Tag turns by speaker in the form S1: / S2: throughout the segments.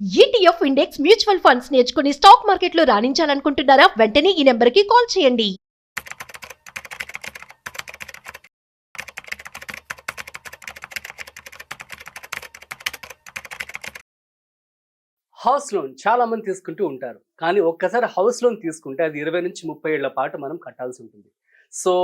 S1: ETF index mutual funds నేర్చుకుని stock మార్కెట్లో రాణించాలనుకుంటున్నారా? వెంటనే ఈ నెంబర్కి కాల్ చేయండి.
S2: హౌస్ లోన్ చాలా మంది తీసుకుంటూ ఉంటారు. కానీ ఒక్కసారి హౌస్ లోన్ తీసుకుంటే అది 20 నుంచి 30 ఏళ్ల పాటు మనం కట్టాల్సి ఉంటుంది. సో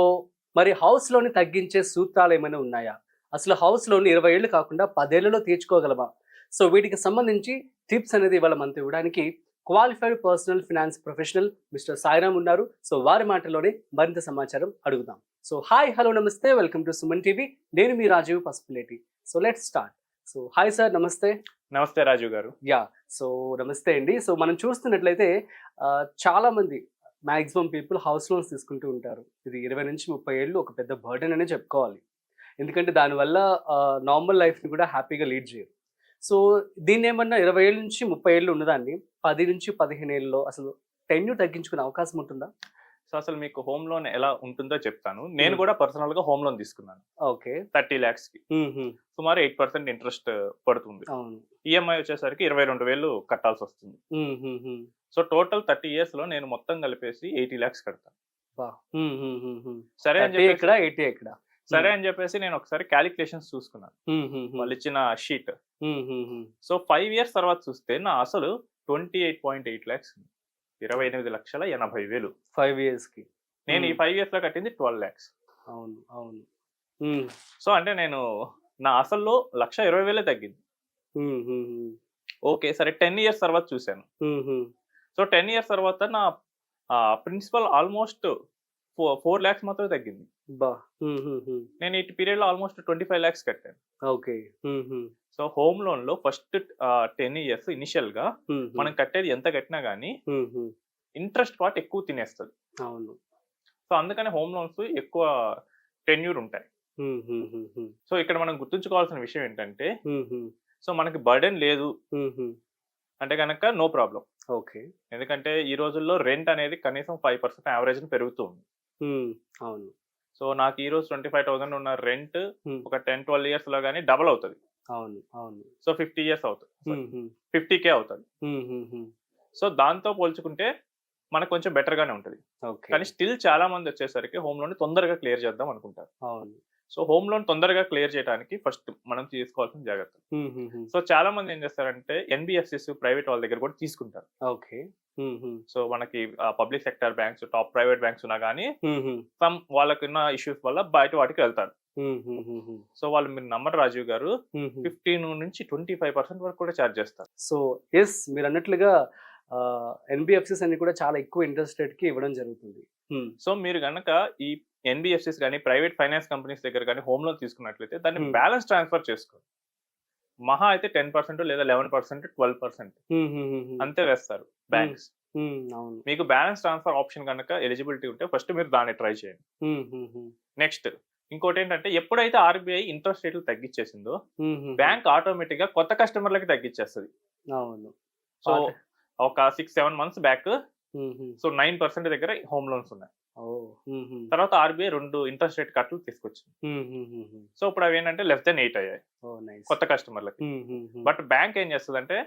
S2: మరి హౌస్ లోన్ తగ్గించే సూత్రాలు ఏమైనా ఉన్నాయా? అసలు హౌస్ లోన్ 20 ఏళ్ళు కాకుండా 10 ఏళ్లలో తీర్చుకోగలమా? సో వీటికి సంబంధించి టిప్స్ అనేది ఇవాళ మనతో ఇవ్వడానికి qualified personal finance professional mister Sairam ఉన్నారు. సో వారి మాటల్లోనే మరింత సమాచారం అడుగుదాం. సో హాయ్, హలో, నమస్తే, వెల్కమ్ టు సుమన్ టీవీ. నేను మీ Rajiv Pasupuleti. So let's start. So hi sir, నమస్తే.
S3: నమస్తే రాజు గారు.
S2: యా, సో నమస్తే అండి. సో మనం చూస్తున్నట్లయితే చాలా మంది మాక్సిమం పీపుల్ హౌస్ లోన్స్ తీసుకుంటూ ఉంటారు. ఇది 20 నుంచి 30 ఏళ్ళు ఒక పెద్ద బర్డెన్ అనే చెప్పుకోవాలి. ఎందుకంటే దానివల్ల నార్మల్ లైఫ్ని కూడా హ్యాపీగా లీడ్ చేయరు. సో దీన్ని ఏమన్నా 20 ఏళ్ళ నుంచి 30 ఏళ్ళు ఉన్నదాన్ని 10 నుంచి 15 ఏళ్ళలో అసలు టెన్యూ తగ్గించుకునే అవకాశం ఉంటుందా?
S3: సో అసలు మీకు హోమ్ లోన్ ఎలా ఉంటుందో చెప్తాను. నేను కూడా పర్సనల్ గా హోమ్ లోన్ తీసుకున్నాను.
S2: ఓకే.
S3: 30 lakhs కి సుమారు 8% ఇంట్రెస్ట్ పడుతుంది.
S2: అవును.
S3: ఈఎంఐ వచ్చేసరికి 22,000 కట్టాల్సి వస్తుంది. సో టోటల్ 30 years లో నేను మొత్తం కలిపేసి 80 lakhs కడతాను. సరే అని చెప్పి
S2: ఇక్కడ 80 ఎక్కడ?
S3: సరే అని చెప్పేసి నేను ఒకసారి క్యాలిక్యులేషన్స్ చూసుకున్నాను, వాళ్ళు ఇచ్చిన షీట్. సో 5 years తర్వాత చూస్తే నా అసలు 28.8 lakhs, 28,80,000.
S2: 5 years కి
S3: నేను ఈ 5 years లో కట్టింది 12 lakhs.
S2: అవును అవును.
S3: సో అంటే నేను నా అసల్లో 1,20,000 తగ్గింది. ఓకే, సరే 10 years తర్వాత చూశాను. సో 10 years తర్వాత నా ప్రిన్సిపల్ ఆల్మోస్ట్ 4 lakhs మాత్రమే తగ్గింది. నేను ఈ పీరియడ్ లో ఆల్మోస్ట్ 25 lakhs కట్టాను.
S2: ఓకే.
S3: సో హోమ్ లోన్ లో ఫస్ట్ 10 years ఇనిషియల్ గా మనం కట్టేది ఎంత కట్టినా గానీ ఇంట్రెస్ట్ పార్ట్ ఎక్కువ తినేస్తుంది.
S2: అవును.
S3: సో అందుకని హోమ్ లోన్స్ ఎక్కువ టెన్యూర్ ఉంటాయి. సో ఇక్కడ మనం గుర్తుంచుకోవాల్సిన విషయం ఏంటంటే, సో మనకి బర్డెన్ లేదు అంటే కనుక నో ప్రాబ్లం.
S2: ఓకే.
S3: ఎందుకంటే ఈ రోజుల్లో రెంట్ అనేది కనీసం 5% యావరేజ్ పెరుగుతూ ఉంది.
S2: అవును.
S3: సో నాకు ఈ రోజు 25,000 ఉన్న రెంట్ ఒక 10-12 years లో కానీ డబుల్ అవుతుంది.
S2: అవును అవును.
S3: సో 50 years అవుతుంది, 50K అవుతుంది. సో దాంతో పోల్చుకుంటే మనకు కొంచెం బెటర్ గానే ఉంటుంది. కానీ స్టిల్ చాలా మంది వచ్చేసరికి హోమ్ లోన్ తొందరగా క్లియర్ చేద్దాం అనుకుంటారు.
S2: అవును.
S3: సో హోమ్ లోన్ తొందరగా క్లియర్ చేయడానికి ఫస్ట్ మనం తీసుకోవాల్సిన జాగ్రత్తలు. సో చాలా మంది ఏం చేస్తారంటే ఎన్బిఎఫ్సిస్ ప్రైవేట్ వాళ్ళ దగ్గర కూడా తీసుకుంటారు.
S2: ఓకే.
S3: సో మనకి public sector banks, top private banks ఉన్నా కానీ సమ్ వాళ్ళకున్న ఇష్యూస్ వల్ల బయట వాటికి వెళ్తారు. సో వాళ్ళు మీరు నమ్మరు రాజీవ్ గారు, 15 నుంచి 25% వరకు కూడా ఛార్జ్ చేస్తారు.
S2: సో ఎస్, మీరు అన్నట్లుగా ఎన్బిఎఫ్సిస్ అన్ని కూడా చాలా ఎక్కువ ఇంట్రెస్ట్ రేట్ కి ఇవ్వడం జరుగుతుంది.
S3: సో మీరు కనుక ఈ ఎన్బిఎఫ్సిస్ కానీ ప్రైవేట్ ఫైనాన్స్ కంపెనీస్ దగ్గర కానీ హోమ్ లోన్ తీసుకున్నట్లయితే దాన్ని బ్యాలెన్స్ ట్రాన్స్ఫర్ చేసుకోండి. మహా అయితే 10% లేదా 11%, 12% అంతే వేస్తారు బ్యాంక్స్. మీకు బ్యాలెన్స్ ట్రాన్స్ఫర్ ఆప్షన్ కనుక ఎలిజిబిలిటీ ఉంటే ఫస్ట్ మీరు దాన్ని ట్రై చేయండి. నెక్స్ట్ ఇంకోటి ఏంటంటే, ఎప్పుడైతే ఆర్బీఐ ఇంట్రెస్ట్ రేట్లు తగ్గించేసిందో బ్యాంక్ ఆటోమేటిక్ గా కొత్త కస్టమర్లకి తగ్గించేస్తుంది.
S2: అవును.
S3: సో ఒక 6-7 months బ్యాక్ సో 9% దగ్గర హోమ్ లోన్స్ ఉన్నాయి. తర్వాత ఆర్బీఐ 2 ఇంట్రెస్ట్ రేట్ కట్లు తీసుకొచ్చింది. సో ఇప్పుడు అవి ఏంటంటే less than 8 అయ్యాయి కొత్త కస్టమర్లకి. బట్ బ్యాంక్ ఏం చేస్తుంది అంటే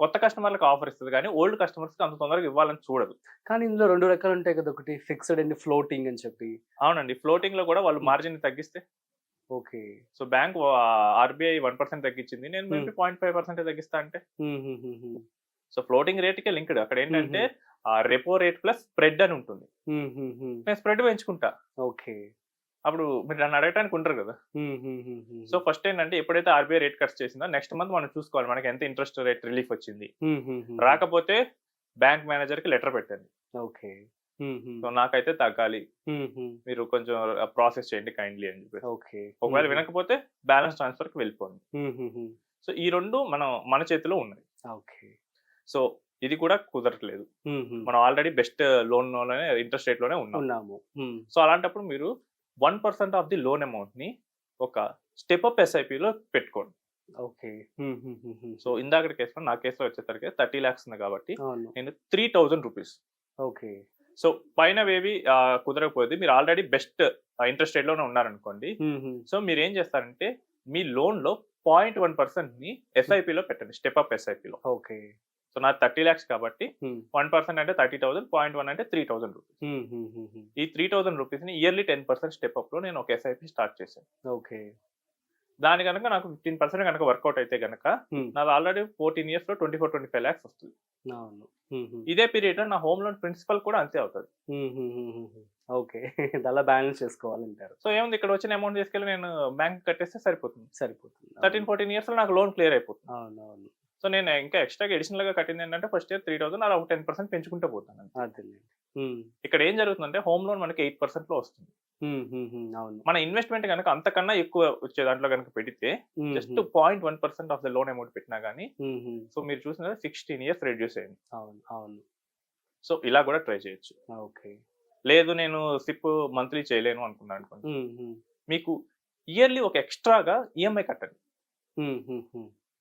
S3: కొత్త కస్టమర్లకు ఆఫర్ ఇస్తుంది కానీ ఓల్డ్ కస్టమర్స్ కి అంత తొందరగా ఇవ్వాలని చూడదు.
S2: కానీ ఇందులో 2 రకాలు ఉంటాయి కదా, ఒకటి ఫిక్స్డ్ అండ్ ఫ్లోటింగ్ అని చెప్పి.
S3: అవునండి, ఫ్లోటింగ్ లో కూడా వాళ్ళు మార్జిన్ తగ్గిస్తే.
S2: ఓకే.
S3: సో బ్యాంక్ ఆర్బీఐ 1% తగ్గించింది, నేను మేబీ 0.5% తగ్గిస్తా అంటే. సో ఫ్లోటింగ్ రేట్ కే లింక్డ్. అక్కడ ఏంటంటే రెపో రేట్ ప్లస్ స్ప్రెడ్ అని ఉంటుంది. నేను స్ప్రెడ్ పెంచుకుంటా.
S2: ఓకే.
S3: అప్పుడు మీరు నన్ను అడగటానికి ఉంటారు కదా. సో ఫస్ట్ ఏంటంటే, ఎప్పుడైతే ఆర్బీఐ రేట్ కట్స్ చేసిందో నెక్స్ట్ మంత్ మనం చూసుకోవాలి మనకి ఎంత ఇంట్రెస్ట్ రేట్ రిలీఫ్ వచ్చింది. రాకపోతే బ్యాంక్ మేనేజర్ కి లెటర్ పెట్టండి.
S2: ఓకే.
S3: సో నాకైతే తగ్గాలి, మీరు కొంచెం ప్రాసెస్ చేయండి కైండ్లీ అని చెప్పి.
S2: ఓకే.
S3: ఒకవేళ వినకపోతే బ్యాలెన్స్ ట్రాన్స్ఫర్ కి వెళ్ళిపోండి. సో ఈ 2 మన చేతిలో ఉన్నాయి.
S2: ఓకే.
S3: సో ఇది కూడా కుదరట్లేదు, మనం ఆల్రెడీ బెస్ట్ లోన్ లోనే ఇంట్రెస్ట్ రేట్ లోనే ఉన్నాము. సో అలాంటప్పుడు మీరు 1% ఆఫ్ ది లోన్ అమౌంట్ ని ఒక స్టెప్ అప్ ఎస్ఐపిలో పెట్టుకోండి.
S2: ఓకే.
S3: సో ఇందాక కేసులో నా కేసులో వచ్చేసరికి 30 lakhs ఉంది కాబట్టి నేను 3,000 రూపీస్.
S2: ఓకే.
S3: సో పైన వేవి కుదరకపోతే మీరు ఆల్రెడీ బెస్ట్ ఇంట్రెస్ట్ రేట్ లోనే ఉన్నారనుకోండి. సో మీరు ఏం చేస్తారంటే మీ లోన్ లో 0.1% ని SIP లో పెట్టండి, స్టెప్ అప్ SIP లో.
S2: ఓకే.
S3: సో నాది 30 lakhs కాబట్టి 1% అంటే 30,000, 0.1 అంటే 3,000 రూపీస్. ఈ 3,000 రూపీస్ ని ఇయర్లీ 10% స్టెప్ అప్ లో నేను ఒక SIP స్టార్ట్ చేశాను.
S2: ఓకే.
S3: దాని కనుక నాకు 15% కనుక వర్కౌట్ అయితే కనుక నాది ఆల్రెడీ 14 years లో 24-25 lakhs వస్తుంది.
S2: అవును.
S3: ఇదే పీరియడ్ లో నా హోమ్ లోన్ ప్రిన్సిపల్ కూడా అంతే అవుతుంది.
S2: ఓకే. అలా బ్యాలెన్స్ చేసుకోవాలంటారు.
S3: సో ఏముంది, ఇక్కడ వచ్చిన అమౌంట్ తీసుకెళ్ళి నేను బ్యాంక్ కట్టేస్తే సరిపోతుంది.
S2: సరిపోతుంది.
S3: 13-14 years లో నాకు లోన్ క్లియర్ అయిపోతుంది.
S2: అవునవును.
S3: సో నేను ఇంకా ఎక్స్ట్రాగా అడిషనల్ గా కట్టింది ఏంటంటే ఫస్ట్ ఇయర్ 3,000, అలా ఒక 10% పెంచుకుంటూ పోతాను.
S2: అదేలేండి.
S3: ఇక్కడ ఏం జరుగుతుందంటే హోమ్ లోన్ మనకి 8% లో వస్తుంది.
S2: అవును.
S3: మన ఇన్వెస్ట్మెంట్ కనుక అంతకన్నా ఎక్కువ వచ్చే దాంట్లో కనుక పెడితే just 0.1% of the loan amount పెట్టినా గానీ సో మీరు చూసిన 16 years రెడ్యూస్ అయింది.
S2: అవును. అవును.
S3: సో ఇలా కూడా ట్రై చేయొచ్చు.
S2: ఓకే.
S3: లేదు నేను సిప్ మంత్లీ చేయలేను అనుకున్నాను అనుకోండి, మీకు ఇయర్లీ ఒక ఎక్స్ట్రాగా ఈఎంఐ కట్టండి.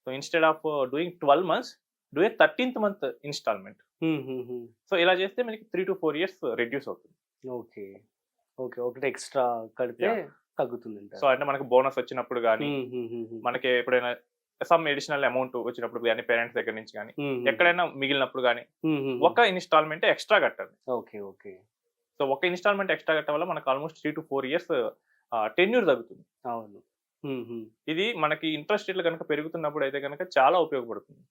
S3: So instead of doing 12 months, do a 13th month installment. So ఇలా చేస్తే మనకి 3 to 4 years రెడ్యూస్ అవుతుంది.
S2: ఓకే. ఓకే. ఒకటి ఎక్స్ట్రా కడితే తగ్గుతుంది.
S3: సో అంటే మనకి బోనస్ వచ్చినప్పుడు కానీ, మనకి ఎప్పుడైనా సమ్ అడిషనల్ అమౌంట్ వచ్చినప్పుడు కానీ, పేరెంట్స్ దగ్గర నుంచి కానీ, ఎక్కడైనా మిగిలినప్పుడు కానీ ఒక ఇన్స్టాల్మెంట్ ఎక్స్ట్రా కట్టాలి.
S2: ఓకే. ఓకే.
S3: సో ఒక ఇన్స్టాల్మెంట్ ఎక్స్ట్రా కట్టడం వల్ల మనకు ఆల్మోస్ట్ 3 to 4 years టెన్యూర్ తగ్గుతుంది.
S2: అవును.
S3: ఇది మనకి ఇంట్రెస్ట్ రేట్లు కనుక పెరుగుతున్నప్పుడు అయితే కనుక చాలా ఉపయోగపడుతుంది.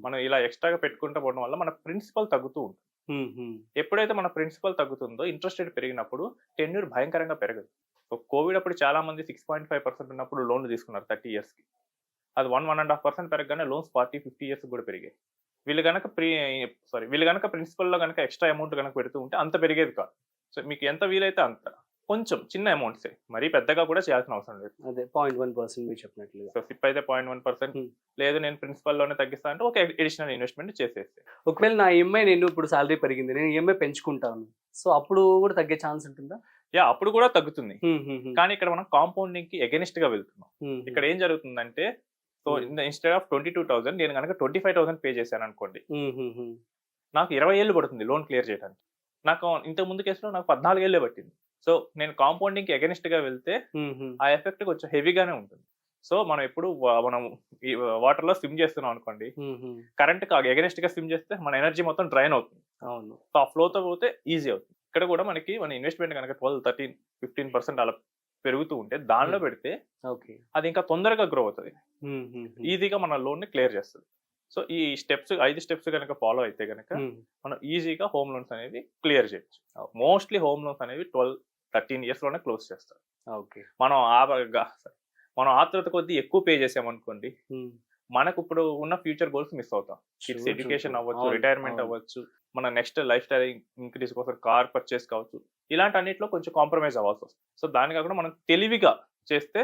S3: మనం ఇలా ఎక్స్ట్రాగా పెట్టుకుంటూ పోవడం వల్ల మన ప్రిన్సిపల్ తగ్గుతూ ఉంటుంది. ఎప్పుడైతే మన ప్రిన్సిపల్ తగ్గుతుందో ఇంట్రెస్ట్ రేట్ పెరిగినప్పుడు టెన్యూర్ భయంకరంగా పెరగదు. సో కోవిడ్ అప్పుడు చాలా మంది 6.5% ఉన్నప్పుడు లోన్లు తీసుకున్నారు 30 years కి. అది 1.5% పెరగగానే లోన్స్ 40-50 years కూడా పెరిగాయి. వీళ్ళు కనుక ప్రిన్సిపల్ లో కనుక ఎక్స్ట్రా అమౌంట్ కనుక పెడుతూ ఉంటే అంత పెరిగేది కాదు. సో మీకు ఎంత వీలైతే అంత, కొంచెం చిన్న అమౌంట్సే, మరీ పెద్దగా కూడా చేయాల్సిన అవసరం లేదు.
S2: అదే 0.1% మీరు చెప్పినట్లుగా.
S3: సో సిప్ అయితే 0.1%, లేదు నేను ప్రిన్సిపల్ లోనే తగ్గిస్తా అంటే ఒక అడిషనల్ ఇన్వెస్ట్మెంట్ చేసేస్తే.
S2: ఒకవేళ నా ఈఎంఐ నేను ఇప్పుడు సాలరీ పెరిగింది, నేను ఈఎంఐ పెంచుకుంటాను, సో అప్పుడు కూడా తగ్గే ఛాన్స్ ఉంటుందా?
S3: అప్పుడు కూడా తగ్గుతుంది. కానీ ఇక్కడ మనం కాంపౌండింగ్ కి అగెనిస్ట్ గా వెళ్తున్నాం. ఇక్కడ ఏం జరుగుతుందంటే, సో ఇన్స్టెడ్ ఆఫ్ 22,000 నేను కనుక 25,000 పే చేశాను అనుకోండి, నాకు 20 ఏళ్ళు పడుతుంది లోన్ క్లియర్ చేయడానికి. నాకు ఇంతకు ముందు కేసులో నాకు 14 ఏళ్ళే పట్టింది. సో నేను కాంపౌండింగ్ కి అగెనిస్ట్ గా వెళ్తే ఆ ఎఫెక్ట్ కొంచెం హెవీగానే ఉంటుంది. సో మనం ఎప్పుడు మనం వాటర్ లో స్విమ్ చేస్తున్నాం అనుకోండి, కరెంట్ కి అగెనిస్ట్ గా స్విమ్ చేస్తే మన ఎనర్జీ మొత్తం డ్రైన్ అవుతుంది.
S2: అవును.
S3: సో ఆ ఫ్లోతో పోతే ఈజీ అవుతుంది. ఇక్కడ కూడా మనకి మన ఇన్వెస్ట్మెంట్ కనుక 12-13-15% అలా పెరుగుతూ ఉంటే దానిలో పెడితే అది ఇంకా తొందరగా గ్రో అవుతుంది, ఈజీగా మన లోన్ ని క్లియర్ చేస్తుంది. సో ఈ 5 స్టెప్స్ కనుక ఫాలో అయితే కనుక మనం ఈజీగా హోమ్ లోన్స్ అనేవి క్లియర్ చేయొచ్చు. మోస్ట్లీ హోమ్ లోన్స్ అనేవి 12-13 years లోనే క్లోజ్ చేస్తారు. మనం ఆత్రత కొద్దీ ఎక్కువ పే చేసామనుకోండి, మనకు ఇప్పుడు ఉన్న ఫ్యూచర్ గోల్స్ మిస్ అవుతాం. కిడ్స్ ఎడ్యుకేషన్ అవ్వచ్చు, రిటైర్మెంట్ అవ్వచ్చు, మన నెక్స్ట్ లైఫ్ స్టైల్ ఇంక్రీజ్ కోసం కార్ పర్చేస్ కావచ్చు, ఇలాంటి అన్నింటిలో కొంచెం కాంప్రమైజ్ అవ్వాల్సి వస్తుంది. సో దాని కాకుండా మనం తెలివిగా చేస్తే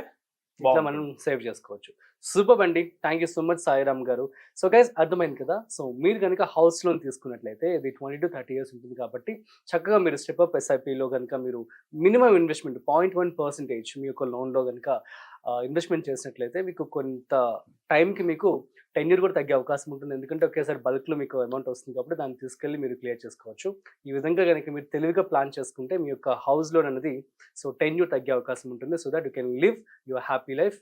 S2: మనం సేవ్ చేసుకోవచ్చు. సూపర్ అండి, thank you so much Sairam garu. So guys అర్థమైంది కదా. సో మీరు కనుక హౌస్ లోన్ తీసుకున్నట్లయితే ఇది 20 to 30 years ఉంటుంది కాబట్టి చక్కగా మీరు స్టెప్ అప్ SIPలో కనుక మీరు మినిమం ఇన్వెస్ట్మెంట్ 0.1% మీ యొక్క లోన్లో కనుక ఇన్వెస్ట్మెంట్ చేసినట్లయితే మీకు కొంత టైంకి మీకు టెన్యూర్ కూడా తగ్గే అవకాశం ఉంటుంది. ఎందుకంటే ఒకేసారి బల్క్లో మీకు అమౌంట్ వస్తుంది కాబట్టి దాన్ని తీసుకెళ్ళి మీరు క్లియర్ చేసుకోవచ్చు. ఈ విధంగా కనుక మీరు తెలివిగా ప్లాన్ చేసుకుంటే మీ యొక్క హౌస్ లోన్ అనేది సో టెన్యూర్ తగ్గే అవకాశం ఉంటుంది. So that you can live your happy life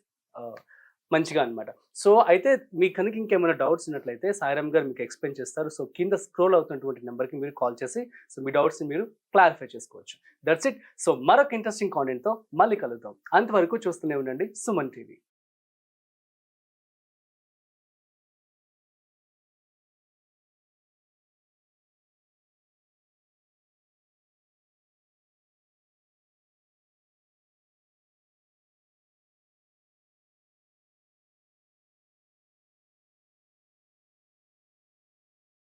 S2: మంచిగా అనమాట. సో అయితే మీకు కనుక ఇంకేమైనా డౌట్స్ ఉన్నట్లయితే సాయిరామ్ గారు మీకు ఎక్స్ప్లెయిన్ చేస్తారు. సో కింద స్క్రోల్ అవుతున్నటువంటి నెంబర్కి మీరు కాల్ చేసి సో మీ డౌట్స్ని మీరు క్లారిఫై చేసుకోవచ్చు. That's it. సో మరొక ఇంట్రెస్టింగ్ కాంటెంట్తో మళ్ళీ కలుద్దాం. అంతవరకు చూస్తూనే ఉండండి సుమన్ టీవీ.